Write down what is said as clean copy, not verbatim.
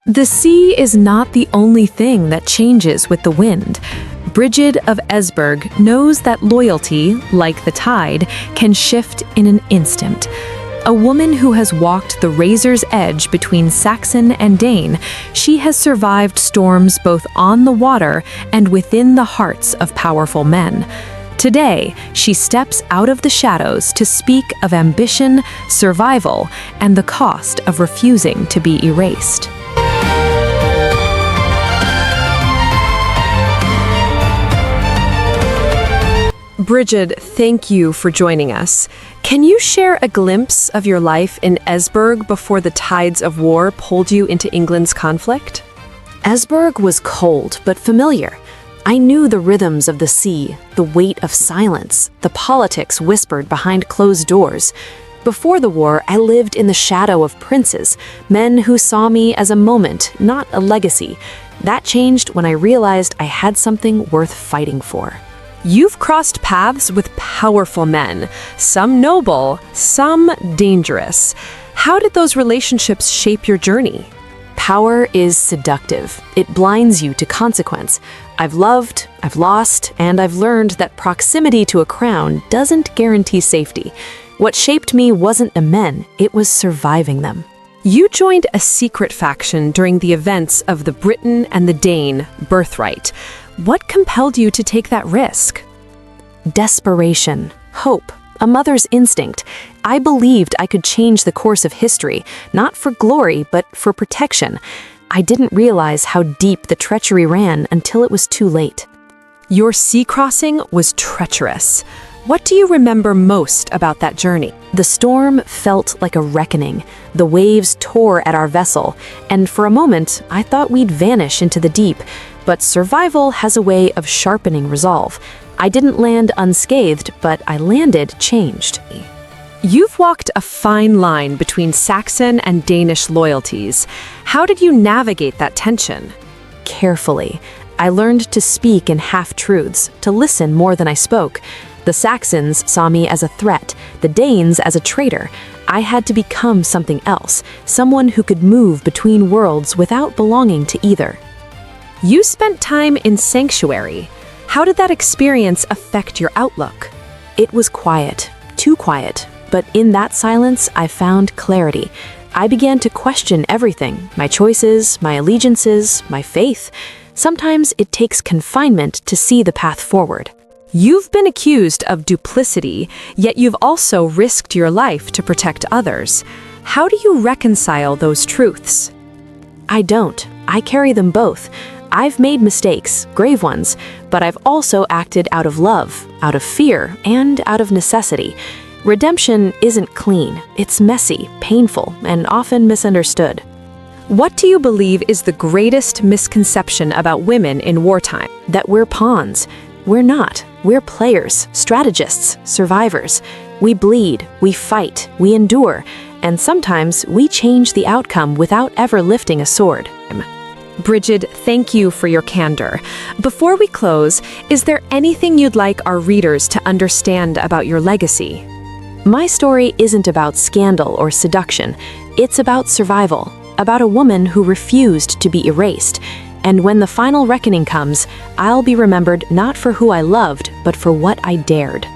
The sea is not the only thing that changes with the wind. Brigid of Esbjerg knows that loyalty, like the tide, can shift in an instant. A woman who has walked the razor's edge between Saxon and Dane, she has survived storms both on the water and within the hearts of powerful men. Today, she steps out of the shadows to speak of ambition, survival, and the cost of refusing to be erased. Brigid, thank you for joining us. Can you share a glimpse of your life in Esbjerg before the tides of war pulled you into England's conflict? Esbjerg was cold but familiar. I knew the rhythms of the sea, the weight of silence, the politics whispered behind closed doors. Before the war, I lived in the shadow of princes, men who saw me as a moment, not a legacy. That changed when I realized I had something worth fighting for. You've crossed paths with powerful men, some noble, some dangerous. How did those relationships shape your journey? Power is seductive. It blinds you to consequence. I've loved, I've lost, and I've learned that proximity to a crown doesn't guarantee safety. What shaped me wasn't the men, it was surviving them. You joined a secret faction during the events of the Briton and the Dane birthright. What compelled you to take that risk? Desperation, hope, a mother's instinct. I believed I could change the course of history, not for glory, but for protection. I didn't realize how deep the treachery ran until it was too late. Your sea crossing was treacherous. What do you remember most about that journey? The storm felt like a reckoning. The waves tore at our vessel, and for a moment, I thought we'd vanish into the deep. But survival has a way of sharpening resolve. I didn't land unscathed, but I landed changed. You've walked a fine line between Saxon and Danish loyalties. How did you navigate that tension? Carefully. I learned to speak in half-truths, to listen more than I spoke. The Saxons saw me as a threat, the Danes as a traitor. I had to become something else, someone who could move between worlds without belonging to either. You spent time in sanctuary. How did that experience affect your outlook? It was quiet, too quiet, but in that silence I found clarity. I began to question everything, my choices, my allegiances, my faith. Sometimes it takes confinement to see the path forward. You've been accused of duplicity, yet you've also risked your life to protect others. How do you reconcile those truths? I don't. I carry them both. I've made mistakes, grave ones, but I've also acted out of love, out of fear, and out of necessity. Redemption isn't clean. It's messy, painful, and often misunderstood. What do you believe is the greatest misconception about women in wartime? That we're pawns. We're not. We're players, strategists, survivors. We bleed, we fight, we endure, and sometimes we change the outcome without ever lifting a sword. Brigid, thank you for your candor. Before we close, is there anything you'd like our readers to understand about your legacy? My story isn't about scandal or seduction. It's about survival, about a woman who refused to be erased. And when the final reckoning comes, I'll be remembered not for who I loved, but for what I dared.